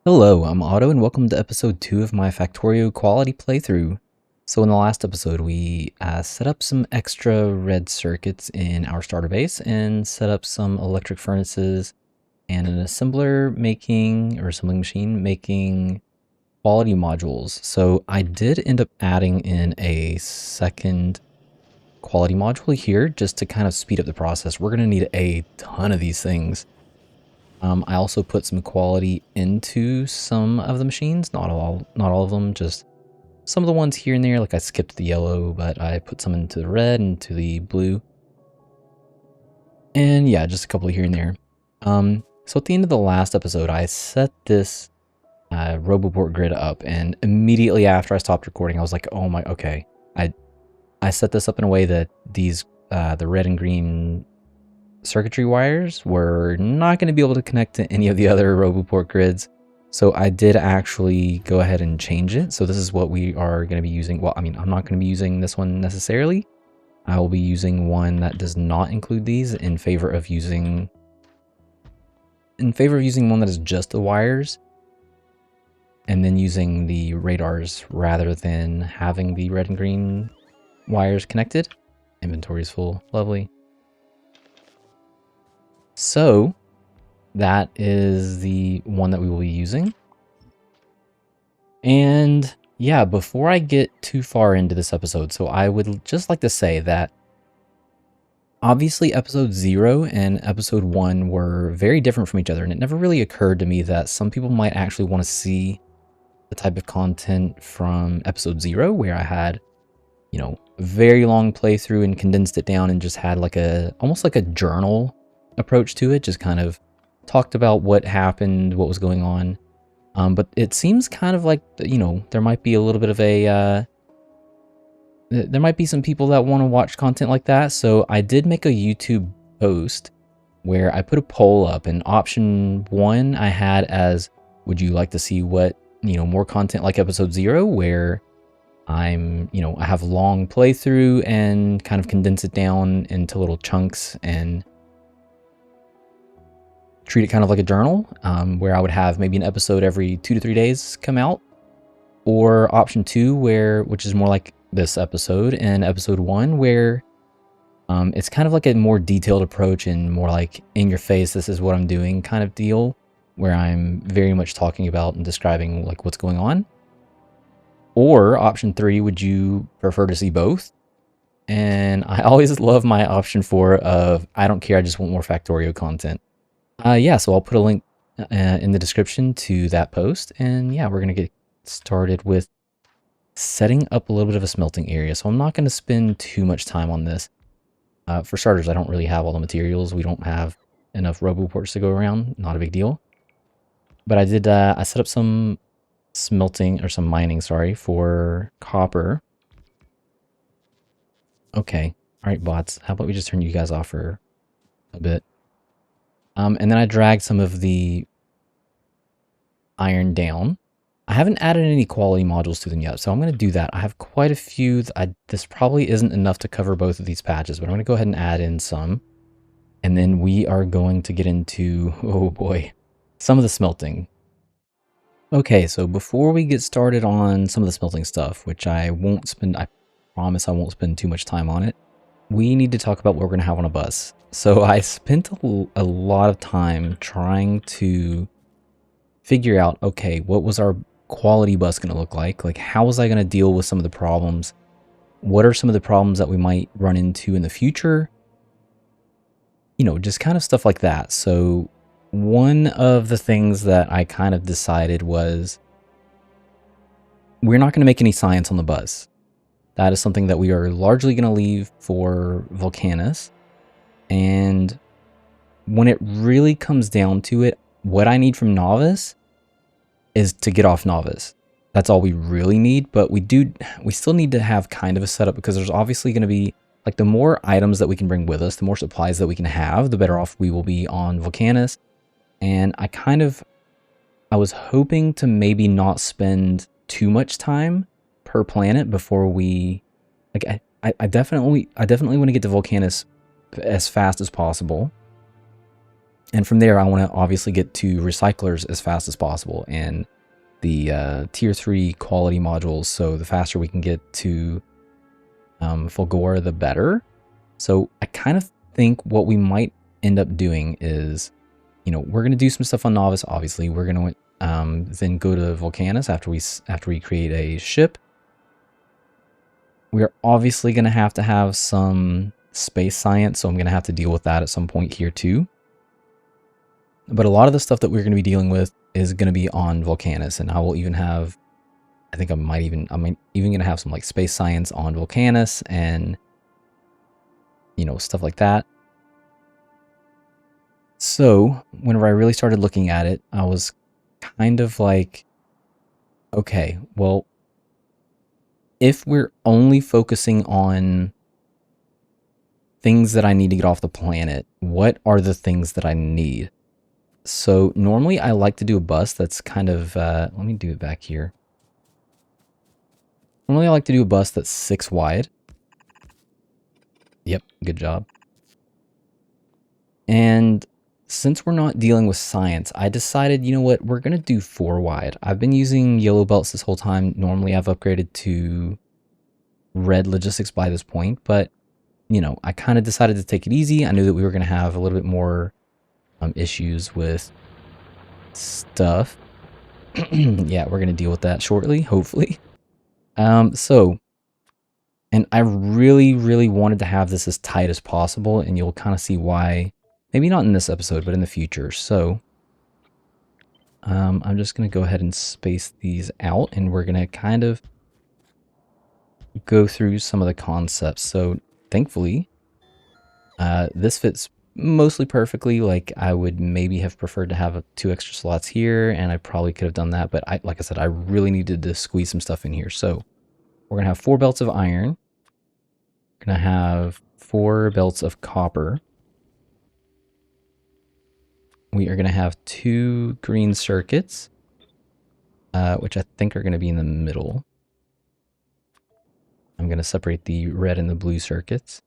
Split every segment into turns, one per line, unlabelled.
Hello, I'm Otto and welcome to episode 2 of my Factorio quality playthrough. So in the last episode we set up some extra red circuits in our starter base and set up some electric furnaces and an assembling machine making quality modules. So I did end up adding in a second quality module here just to kind of speed up the process. We're going to need a ton of these things. I also put some quality into some of the machines, not all of them, just some of the ones here and there. Like I skipped the yellow, but I put some into the red and to the blue. And yeah, just a couple here and there. So at the end of the last episode, I set this RoboPort grid up, and immediately after I stopped recording, I was like, oh my, okay. I set this up in a way that these, the red and green circuitry wires were not going to be able to connect to any of the other RoboPort grids. So I did actually go ahead and change it. So this is what we are going to be using. Well, I mean, I'm not going to be using this one necessarily. I will be using one that does not include these in favor of using one that is just the wires, and then using the radars rather than having the red and green wires connected. Inventory is full. Lovely. So that is the one that we will be using. And yeah, before I get too far into this episode, so I would just like to say that obviously episode 0 and episode 1 were very different from each other, and it never really occurred to me that some people might actually want to see the type of content from episode 0, where I had, you know, a very long playthrough and condensed it down and just had like almost like a journal approach to it, just kind of talked about what happened, what was going on. But it seems kind of like, you know, there might be a little bit of a, there might be some people that want to watch content like that. So I did make a YouTube post where I put a poll up, and option 1 I had as, would you like to see what, you know, more content like episode 0, where I'm, you know, I have long playthrough and kind of condense it down into little chunks and treat it kind of like a journal, where I would have maybe an episode every 2 to 3 days come out. Or option 2, which is more like this episode and episode 1, where it's kind of like a more detailed approach and more like in your face, this is what I'm doing kind of deal, where I'm very much talking about and describing like what's going on. Or option 3, would you prefer to see both? And I always love my option 4 of, I don't care, I just want more Factorio content. Yeah, so I'll put a link in the description to that post, and yeah, we're going to get started with setting up a little bit of a smelting area. So I'm not going to spend too much time on this. For starters, I don't really have all the materials. We don't have enough RoboPorts to go around. Not a big deal. But I did, I set up some smelting, or some mining, sorry, for copper. Okay. All right, bots. How about we just turn you guys off for a bit? And then I dragged some of the iron down. I haven't added any quality modules to them yet, so I'm going to do that. I have quite a few. This probably isn't enough to cover both of these patches, but I'm going to go ahead and add in some. And then we are going to get into, oh boy, some of the smelting. Okay, so before we get started on some of the smelting stuff, which I promise I won't spend too much time on it, we need to talk about what we're going to have on a bus. So I spent a lot of time trying to figure out, okay, what was our quality bus going to look like? Like, how was I going to deal with some of the problems? What are some of the problems that we might run into in the future? You know, just kind of stuff like that. So one of the things that I kind of decided was, we're not going to make any science on the bus. That is something that we are largely going to leave for Volcanus. And when it really comes down to it, what I need from Novice is to get off Novice. That's all we really need, but we still need to have kind of a setup, because there's obviously going to be, like, the more items that we can bring with us, the more supplies that we can have, the better off we will be on Volcanus. And I was hoping to maybe not spend too much time per planet before we, like, I definitely want to get to Volcanus as fast as possible. And from there, I want to obviously get to recyclers as fast as possible and the tier 3 quality modules. So the faster we can get to Fulgora, the better. So I kind of think what we might end up doing is, we're going to do some stuff on Novice, obviously. We're going to then go to Volcanus after we create a ship. We're obviously going to have some space science, so I'm going to have to deal with that at some point here too. But a lot of the stuff that we're going to be dealing with is going to be on Volcanus, and I will even have, I think I'm even going to have some like space science on Volcanus and, stuff like that. So whenever I really started looking at it, I was kind of like, okay, well, if we're only focusing on things that I need to get off the planet, what are the things that I need? So normally I like to do a bus that's kind of, let me do it back here. Normally I like to do a bus that's 6 wide. Yep, good job. And since we're not dealing with science, I decided, you know what, we're going to do 4 wide. I've been using yellow belts this whole time. Normally I've upgraded to red logistics by this point, but, I kind of decided to take it easy. I knew that we were going to have a little bit more issues with stuff. Yeah, we're going to deal with that shortly, hopefully. So, and I really, really wanted to have this as tight as possible, and you'll kind of see why. Maybe not in this episode, but in the future. So, I'm just going to go ahead and space these out, and we're going to kind of go through some of the concepts. So, thankfully, this fits mostly perfectly. Like, I would maybe have preferred to have 2 extra slots here, and I probably could have done that. But like I said, I really needed to squeeze some stuff in here. So, we're going to have 4 belts of iron. We're going to have 4 belts of copper. We are going to have 2 green circuits, which I think are going to be in the middle. I'm going to separate the red and the blue circuits.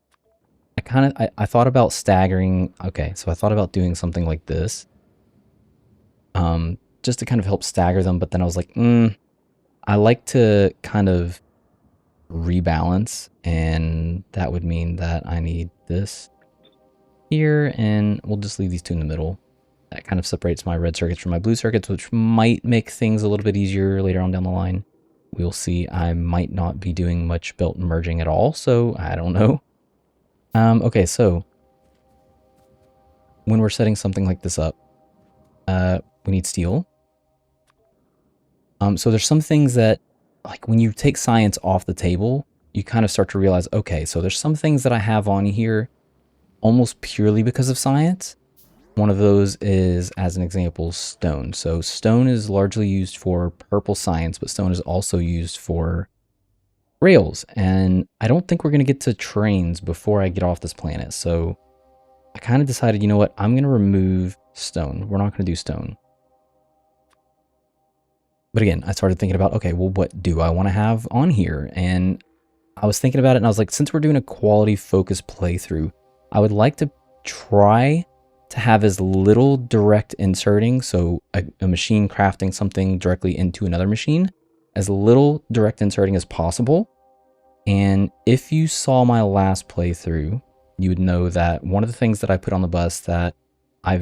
I thought about staggering. Okay, so I thought about doing something like this, just to kind of help stagger them. But then I was like, I like to kind of rebalance, and that would mean that I need this here, and we'll just leave these 2 in the middle. That kind of separates my red circuits from my blue circuits, which might make things a little bit easier later on down the line. We'll see. I might not be doing much belt merging at all, so I don't know. Okay, so when we're setting something like this up, we need steel. So there's some things that, like when you take science off the table, you kind of start to realize, okay, so there's some things that I have on here almost purely because of science. One of those is, as an example, stone. So stone is largely used for purple science, but stone is also used for rails. And I don't think we're going to get to trains before I get off this planet. So I kind of decided, you know what, I'm going to remove stone. We're not going to do stone. But again, I started thinking about, okay, well, what do I want to have on here? And I was thinking about it, and I was like, since we're doing a quality focused playthrough, I would like to try to have as little direct inserting, so a machine crafting something directly into another machine, as little direct inserting as possible. And if you saw my last playthrough, you would know that one of the things that I put on the bus that I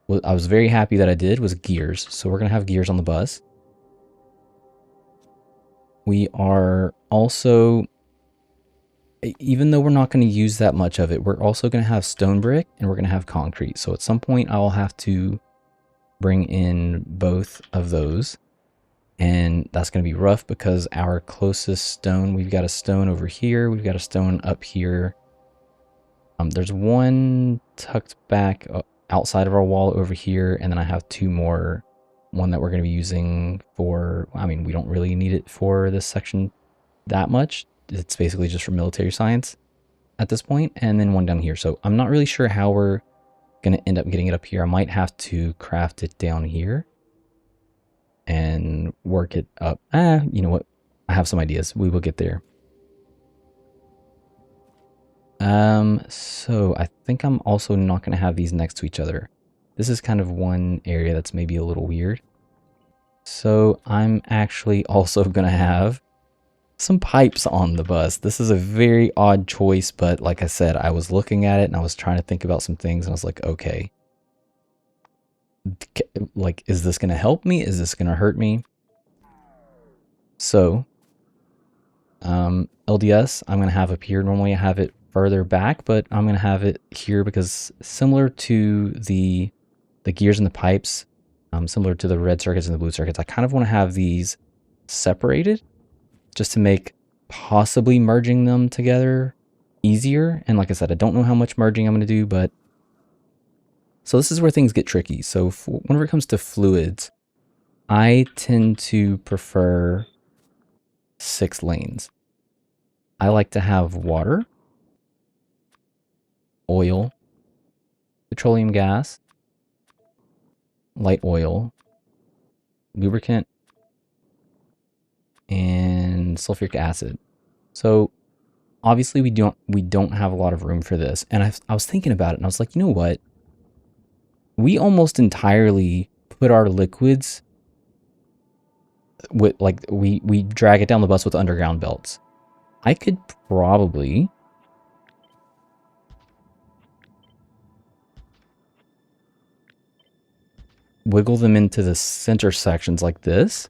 was very happy that I did was gears. So we're going to have gears on the bus. We are also, even though we're not going to use that much of it, we're also going to have stone brick and we're going to have concrete. So at some point I will have to bring in both of those. And that's going to be rough because our closest stone, we've got a stone over here. We've got a stone up here. There's one tucked back outside of our wall over here. And then I have 2 more. One that we're going to be using for, I mean, we don't really need it for this section that much. It's basically just for military science at this point. And then one down here. So I'm not really sure how we're going to end up getting it up here. I might have to craft it down here and work it up. You know what? I have some ideas. We will get there. So I think I'm also not going to have these next to each other. This is kind of one area that's maybe a little weird. So I'm actually also going to have some pipes on the bus. This is a very odd choice, but like I said, I was looking at it and I was trying to think about some things and I was like, okay, like, is this going to help me? Is this going to hurt me? So, LDS, I'm going to have up here. Normally I have it further back, but I'm going to have it here because similar to the gears and the pipes, similar to the red circuits and the blue circuits, I kind of want to have these separated just to make possibly merging them together easier. And like I said, I don't know how much merging I'm going to do, but so this is where things get tricky. So whenever it comes to fluids, I tend to prefer 6 lanes. I like to have water, oil, petroleum gas, light oil, lubricant, and sulfuric acid. So obviously we don't have a lot of room for this. And I was thinking about it and I was like, you know what? We almost entirely put our liquids with, like, we drag it down the bus with underground belts. I could probably wiggle them into the center sections like this,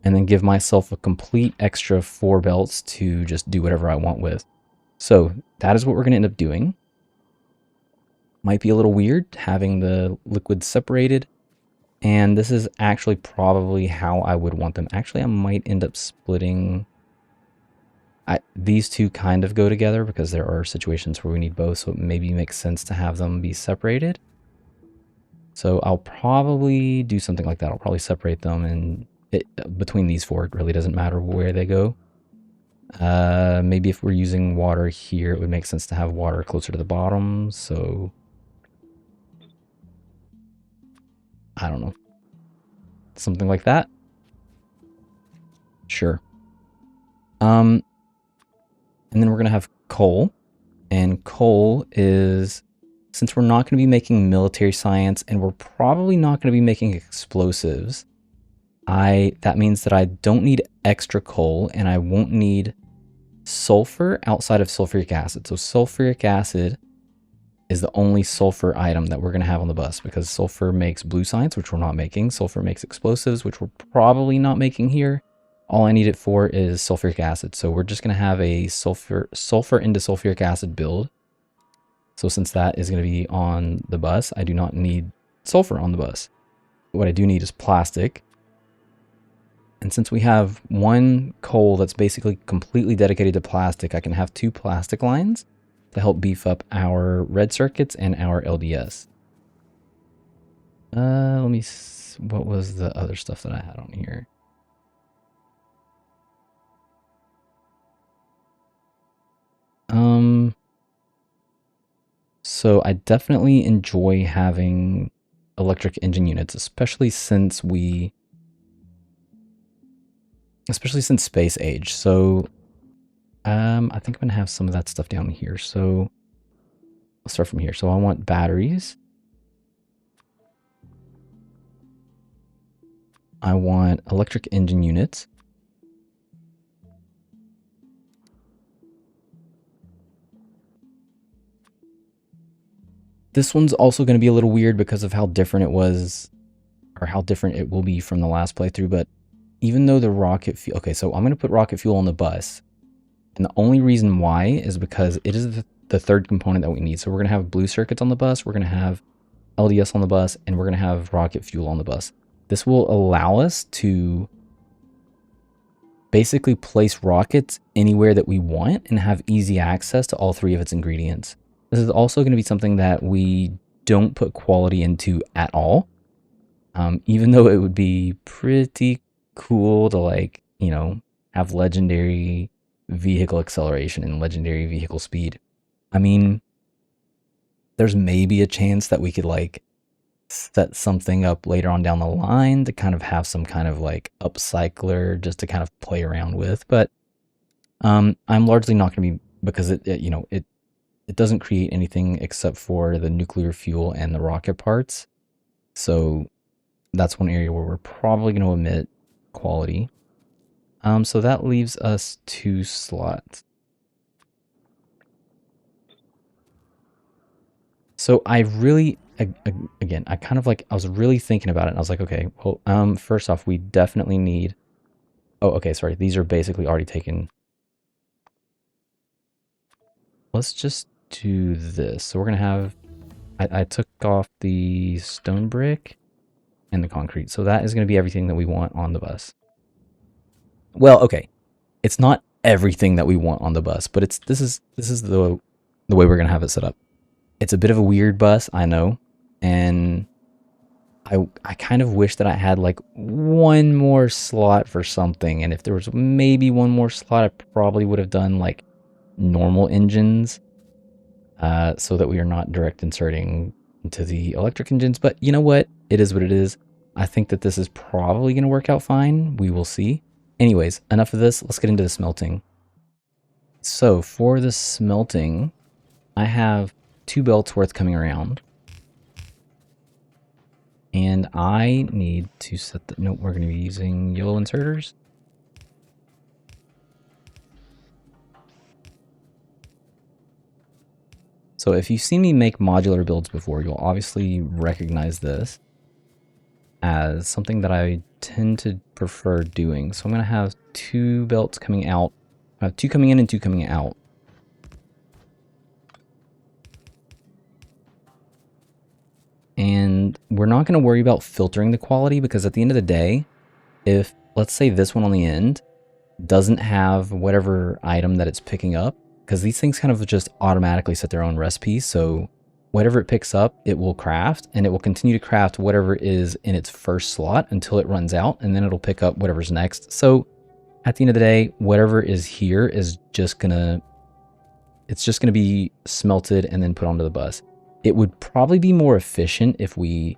and then give myself a complete extra 4 belts to just do whatever I want with. So that is what we're going to end up doing. Might be a little weird having the liquids separated, and this is actually probably how I would want them. Actually, I might end up splitting. These two kind of go together because there are situations where we need both, so it maybe makes sense to have them be separated. So I'll probably do something like that. I'll probably separate them, and between these 4, it really doesn't matter where they go. Maybe if we're using water here, it would make sense to have water closer to the bottom. So I don't know. Something like that. Sure. And then we're going to have coal. And coal is, since we're not going to be making military science and we're probably not going to be making explosives, that means that I don't need extra coal and I won't need sulfur outside of sulfuric acid. So sulfuric acid is the only sulfur item that we're going to have on the bus because sulfur makes blue science, which we're not making. Sulfur makes explosives, which we're probably not making here. All I need it for is sulfuric acid. So we're just going to have a sulfur into sulfuric acid build. So since that is going to be on the bus, I do not need sulfur on the bus. What I do need is plastic. And since we have one coal that's basically completely dedicated to plastic, I can have 2 plastic lines to help beef up our red circuits and our LDS. Let me see, what was the other stuff that I had on here? So I definitely enjoy having electric engine units, especially since space age. So I think I'm gonna have some of that stuff down here. So I'll start from here. So I want batteries. I want electric engine units. This one's also going to be a little weird because of how different it was, or how different it will be from the last playthrough, but even though the rocket fuel... Okay, so I'm going to put rocket fuel on the bus, and the only reason why is because it is the third component that we need. So we're going to have blue circuits on the bus, we're going to have LDS on the bus, and we're going to have rocket fuel on the bus. This will allow us to basically place rockets anywhere that we want and have easy access to all 3 of its ingredients. This is also going to be something that we don't put quality into at all. Even though it would be pretty cool to, like, you know, have legendary vehicle acceleration and legendary vehicle speed. I mean, there's maybe a chance that we could, like, set something up later on down the line to kind of have some kind of, like, upcycler just to kind of play around with. But I'm largely not going to be, because it it doesn't create anything except for the nuclear fuel and the rocket parts. So that's one area where we're probably going to omit quality. So that leaves us 2 slots. So I really, again, I kind of like, I was really thinking about it and I was like, okay, well, first off, we definitely need, oh, okay, sorry. These are basically already taken. Let's just do this. So we're going to have, I took off the stone brick and the concrete. So that is going to be everything that we want on the bus. Well, okay. It's not everything that we want on the bus, but this is the way we're going to have it set up. It's a bit of a weird bus, I know. And I kind of wish that I had like one more slot for something. And if there was maybe one more slot, I probably would have done like normal engines, so that we are not direct inserting into the electric engines. But you know what? It is what it is. I think that this is probably going to work out fine. We will see. Anyways, enough of this. Let's get into the smelting. So for the smelting, I have 2 belts worth coming around. And I need to set the, nope, we're going to be using yellow inserters. So if you've seen me make modular builds before, you'll obviously recognize this as something that I tend to prefer doing. So I'm going to have 2 belts coming out. I have 2 coming in and 2 coming out. And we're not going to worry about filtering the quality because at the end of the day, if let's say this one on the end doesn't have whatever item that it's picking up, because these things kind of just automatically set their own recipes. So whatever it picks up, it will craft, and it will continue to craft whatever is in its first slot until it runs out, and then it'll pick up whatever's next. So at the end of the day, whatever is here is just gonna, it's just gonna be smelted and then put onto the bus. It would probably be more efficient if we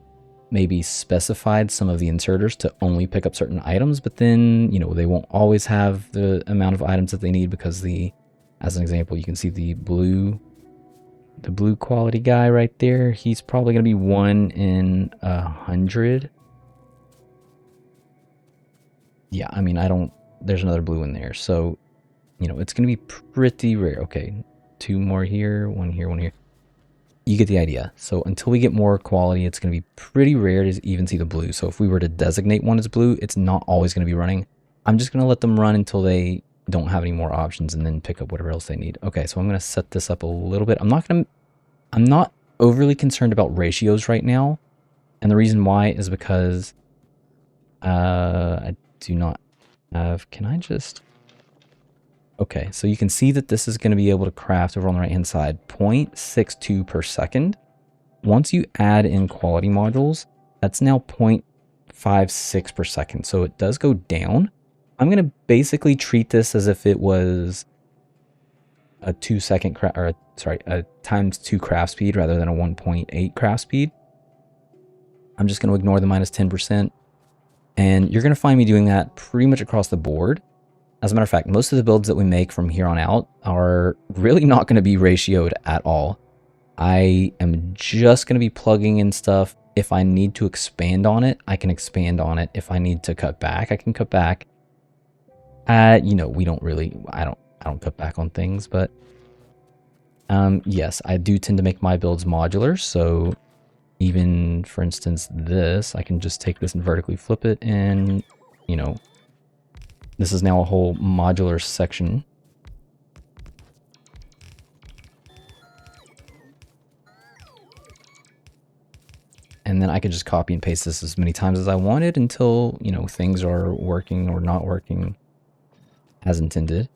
maybe specified some of the inserters to only pick up certain items, but then, you know, they won't always have the amount of items that they need because as an example, you can see the blue quality guy right there. He's probably going to be 1 in 100. Yeah, I mean, there's another blue in there. So, you know, it's going to be pretty rare. Okay, 2 more here, 1 here, 1 here. You get the idea. So until we get more quality, it's going to be pretty rare to even see the blue. So if we were to designate one as blue, it's not always going to be running. I'm just going to let them run until they don't have any more options and then pick up whatever else they need. Okay, so I'm going to set this up a little bit. I'm not overly concerned about ratios right now. And the reason why is because I do not have, can I just... Okay, so you can see that this is going to be able to craft over on the right-hand side, 0.62 per second. Once you add in quality modules, that's now 0.56 per second. So it does go down. I'm going to basically treat this as if it was a 2-second a times 2 craft speed rather than a 1.8 craft speed. I'm just going to ignore the minus 10%. And you're going to find me doing that pretty much across the board. As a matter of fact, most of the builds that we make from here on out are really not going to be ratioed at all. I am just going to be plugging in stuff. If I need to expand on it, I can expand on it. If I need to cut back, I can cut back. You know, we don't really, I don't cut back on things, but yes, I do tend to make my builds modular. So even, for instance, this, I can just take this and vertically flip it, and, you know, this is now a whole modular section. And then I could just copy and paste this as many times as I wanted until, you know, things are working or not working as intended.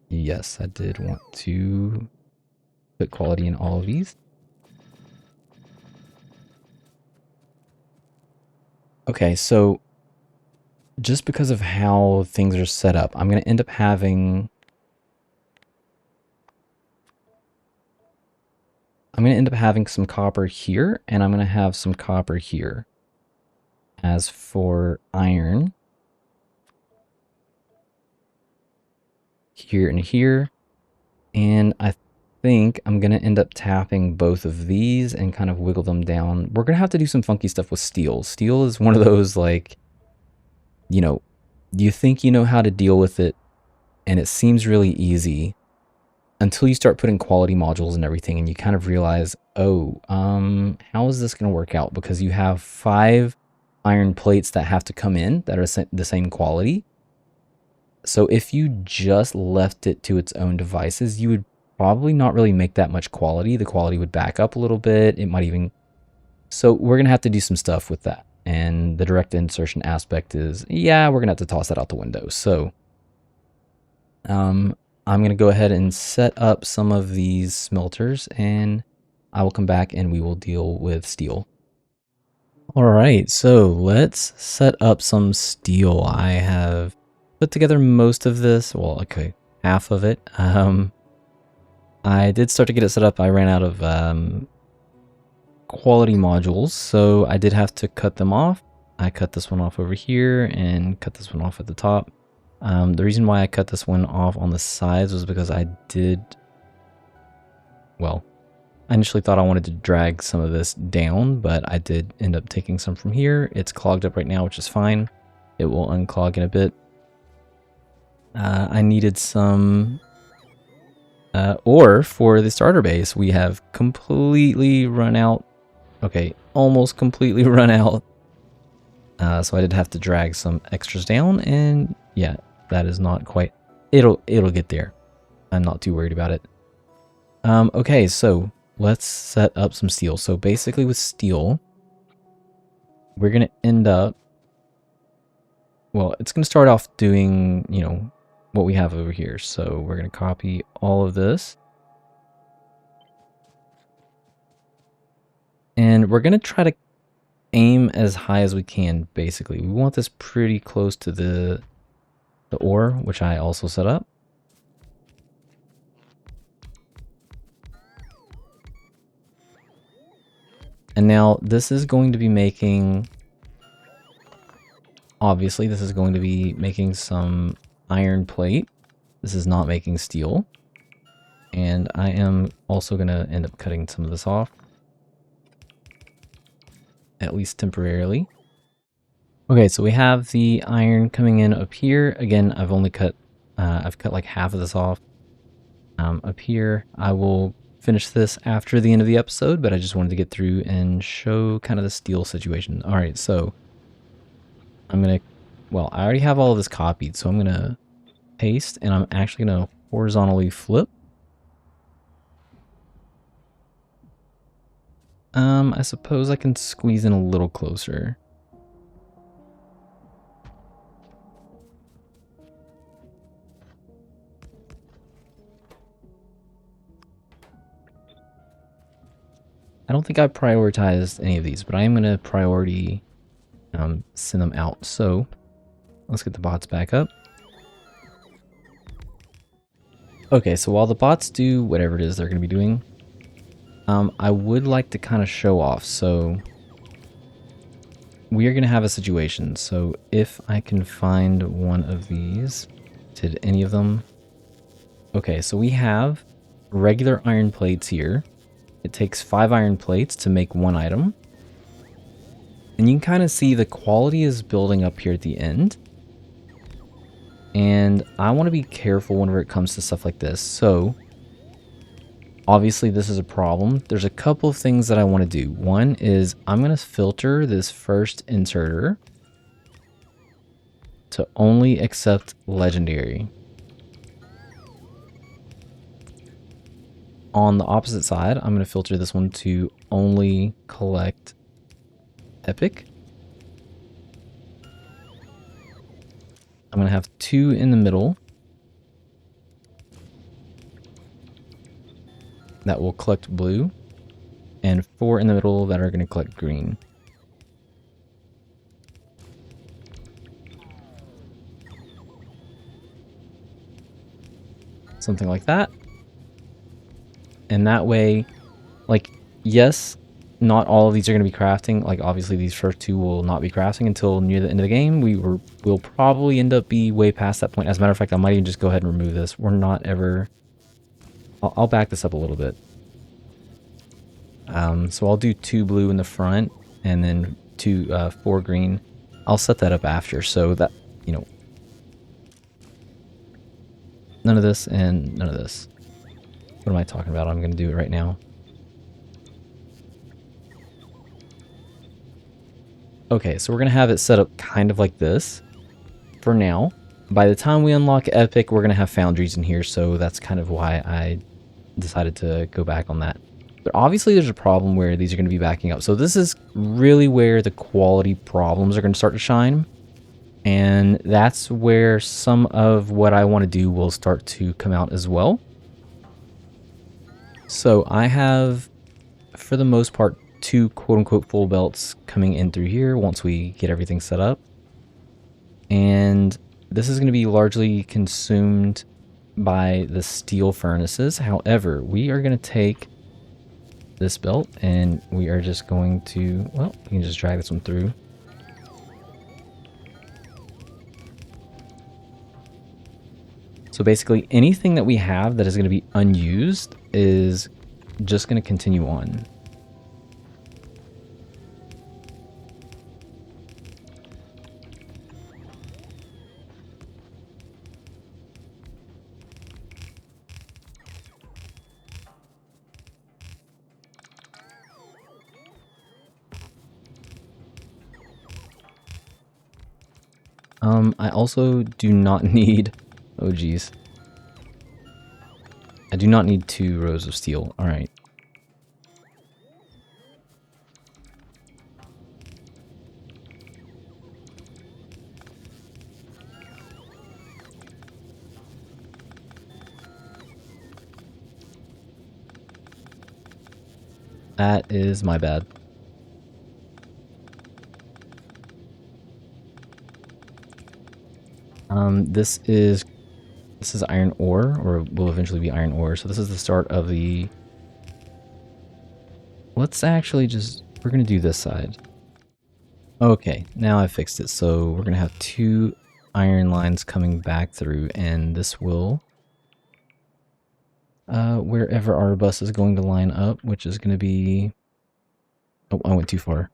Yes, I did want to put quality in all of these. Okay, so just because of how things are set up, I'm going to end up having... some copper here, and I'm going to have some copper here. As for iron, here and here, and think I'm going to end up tapping both of these and kind of wiggle them down. We're going to have to do some funky stuff with steel. Steel is one of those, like, you know, you think you know how to deal with it, and it seems really easy until you start putting quality modules and everything, and you kind of realize, oh, how is this going to work out? Because you have 5 iron plates that have to come in that are the same quality. So if you just left it to its own devices, you would probably not really make that much quality. The quality would back up a little bit. It might even... So we're going to have to do some stuff with that. And the direct insertion aspect is, yeah, we're going to have to toss that out the window. So I'm going to go ahead and set up some of these smelters, and I will come back and we will deal with steel. All right, so let's set up some steel. I have put together most of this. Well, okay, half of it. I did start to get it set up. I ran out of quality modules, so I did have to cut them off. I cut this one off over here and cut this one off at the top. The reason why I cut this one off on the sides was because I initially thought I wanted to drag some of this down, but I did end up taking some from here. It's clogged up right now, which is fine. It will unclog in a bit. I needed some ore for the starter base. We have completely run out. Okay, almost completely run out. So I did have to drag some extras down, and yeah, that is not quite... It'll get there. I'm not too worried about it. Okay, so let's set up some steel. So basically with steel, we're going to end up... Well, it's going to start off doing, you know, what we have over here. So we're going to copy all of this. And we're going to try to aim as high as we can, basically. We want this pretty close to the ore, which I also set up. And now this is going to be making... Obviously, this is going to be making some iron plate. This is not making steel. And I am also going to end up cutting some of this off. At least temporarily. Okay, so we have the iron coming in up here. Again, I've only cut, I've cut like half of this off. Up here, I will finish this after the end of the episode, but I just wanted to get through and show kind of the steel situation. All right, so I'm going to, well, I already have all of this copied, so I'm going to paste, and I'm actually going to horizontally flip. I suppose I can squeeze in a little closer. I don't think I prioritized any of these, but I am going to priority send them out. So let's get the bots back up. Okay, so while the bots do whatever it is they're going to be doing, I would like to kind of show off. So we are going to have a situation. So if I can find one of these, did any of them? Okay, so we have regular iron plates here. It takes 5 iron plates to make 1 item. And you can kind of see the quality is building up here at the end. And I want to be careful whenever it comes to stuff like this. So obviously this is a problem. There's a couple of things that I want to do. One is I'm going to filter this first inserter to only accept legendary. On the opposite side, I'm going to filter this one to only collect epic. I'm going to have 2 in the middle that will collect blue, and 4 in the middle that are going to collect green. Something like that. And that way, like, yes, not all of these are going to be crafting. Like, obviously, these first 2 will not be crafting until near the end of the game. We'll probably end up be way past that point. As a matter of fact, I might even just go ahead and remove this. We're not ever I'll back this up a little bit. So I'll do 2 blue in the front and then 4 green. I'll set that up after so that, you know, none of this and none of this. What am I talking about? I'm going to do it right now. Okay, so we're going to have it set up kind of like this for now. By the time we unlock Epic, we're going to have foundries in here, so that's kind of why I decided to go back on that. But obviously there's a problem where these are going to be backing up. So this is really where the quality problems are going to start to shine. And that's where some of what I want to do will start to come out as well. So I have, for the most part, 2 quote-unquote full belts coming in through here once we get everything set up. And this is going to be largely consumed by the steel furnaces. However, we are going to take this belt and we are just going to, well, you can just drag this one through. So basically anything that we have that is going to be unused is just going to continue on. I also do not need, oh geez. I do not need 2 rows of steel. All right. That is my bad. This is iron ore, or will eventually be iron ore. So this is the start of the... Let's actually just... We're going to do this side. Okay, now I fixed it. So we're going to have 2 iron lines coming back through, and this will... wherever our bus is going to line up, which is going to be... Oh, I went too far.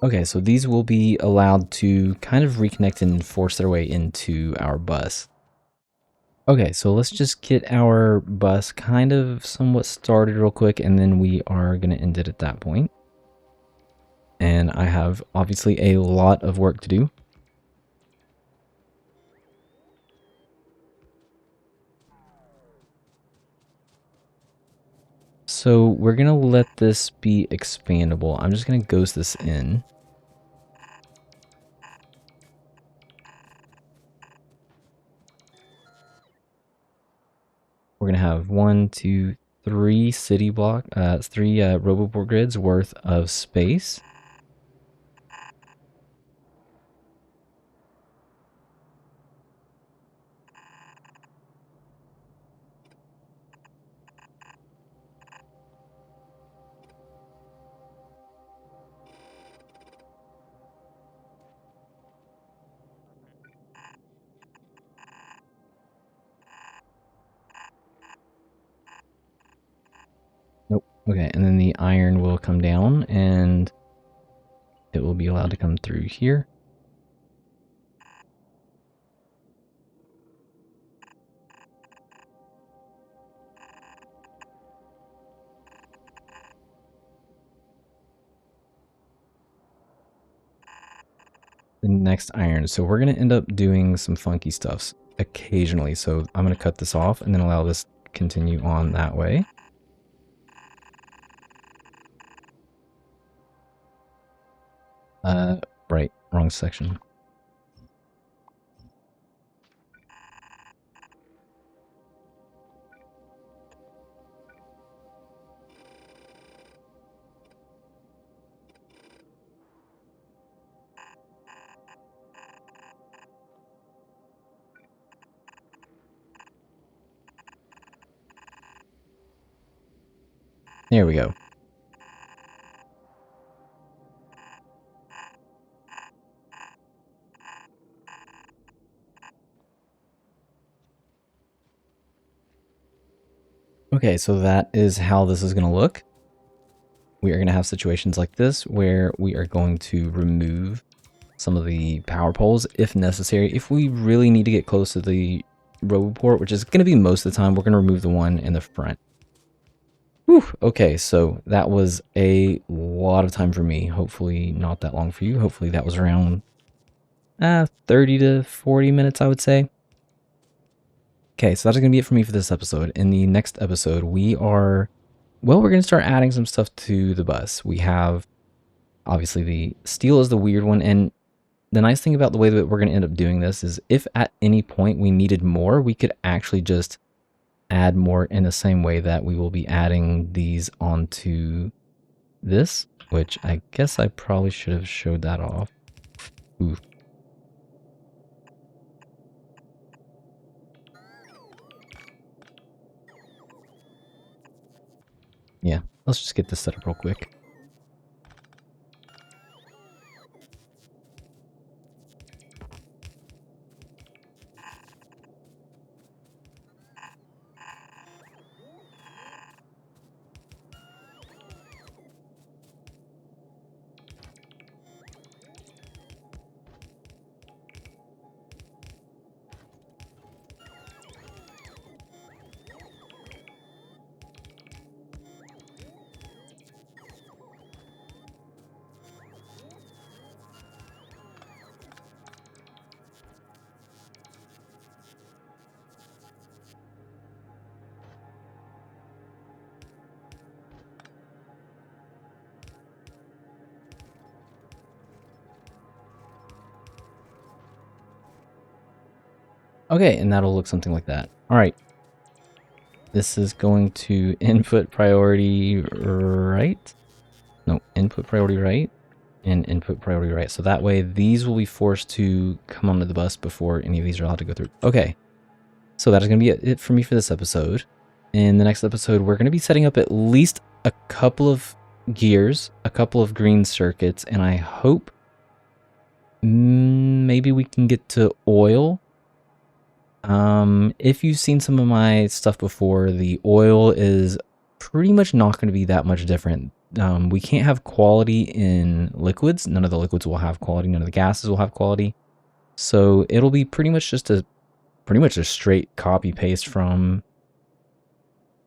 Okay, so these will be allowed to kind of reconnect and force their way into our bus. Okay, so let's just get our bus kind of somewhat started real quick, and then we are going to end it at that point. And I have obviously a lot of work to do. So we're going to let this be expandable. I'm just going to ghost this in. We're going to have 1, 2, 3 city block, 3 roboboard grids worth of space. Nope. Okay, and then the iron will come down and it will be allowed to come through here. The next iron. So we're going to end up doing some funky stuffs occasionally. So I'm going to cut this off and then allow this to continue on that way. Right, wrong section. There we go. Okay, so that is how this is going to look. We are going to have situations like this where we are going to remove some of the power poles if necessary. If we really need to get close to the roboport, which is going to be most of the time, we're going to remove the one in the front. Whew, okay, so that was a lot of time for me. Hopefully not that long for you. Hopefully that was around 30 to 40 minutes, I would say. Okay, so that's going to be it for me for this episode. In the next episode, we're going to start adding some stuff to the bus. We have, obviously, the steel is the weird one, and the nice thing about the way that we're going to end up doing this is if at any point we needed more, we could actually just add more in the same way that we will be adding these onto this, which I guess I probably should have showed that off. Ooh. Yeah, let's just get this set up real quick. Okay, and that'll look something like that. All right. This is going to input priority right. No, input priority right and input priority right. So that way these will be forced to come onto the bus before any of these are allowed to go through. Okay. So that is going to be it for me for this episode. In the next episode, we're going to be setting up at least a couple of gears, a couple of green circuits, and I hope maybe we can get to oil. If you've seen some of my stuff before, the oil is pretty much not going to be that much different. We can't have quality in liquids. None of the liquids will have quality. None of the gases will have quality. So it'll be pretty much just a straight copy paste from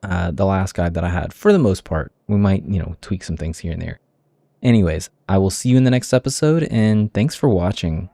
the last guide that I had for the most part. We might, tweak some things here and there. Anyways, I will see you in the next episode, and thanks for watching.